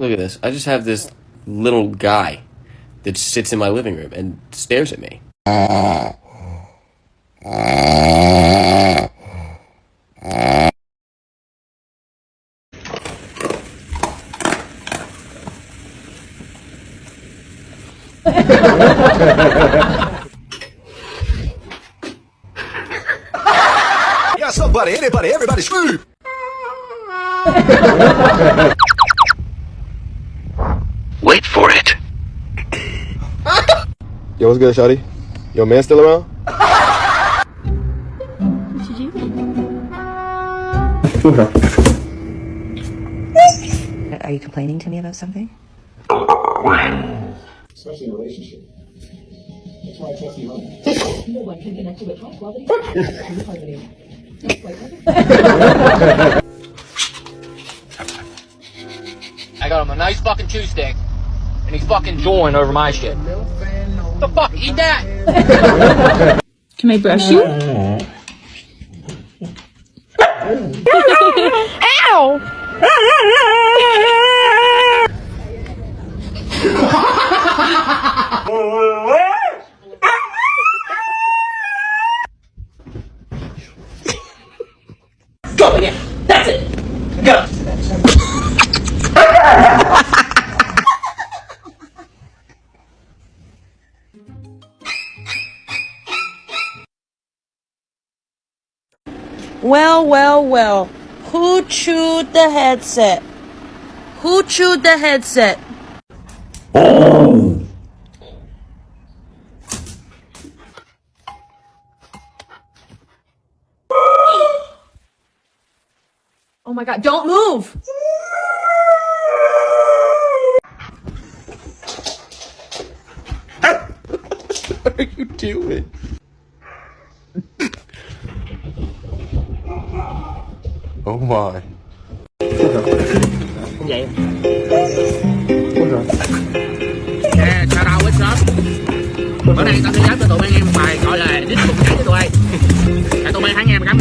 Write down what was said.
Look at this. I just have this little guy that sits in my living room and stares at me. Yeah, somebody, anybody, everybody scream! Wait for it. Yo, what's good, shawty? Yo, man still around? What did you do? Are you complaining to me about something? Especially in a relationship. That's why I trust you, honey. No one can connect to it high quality harmony. I got him a nice fucking chew stick, and he's fucking jawing over my shit. The fuck? Eat that! Can I brush you? Ow! Go again. That's it. Go. Well, well, well. Who chewed the headset? Who chewed the headset? Oh! Oh my god, don't move! What are you doing? Oh my. Vậy. Yeah, chào đâu hết sớm. Bữa nay tao sẽ giáo cho tụi bay nghe một bài gọi là Đít Bụng Trắng cho tụi bay. Tụi bay hãy nghe mà cắm.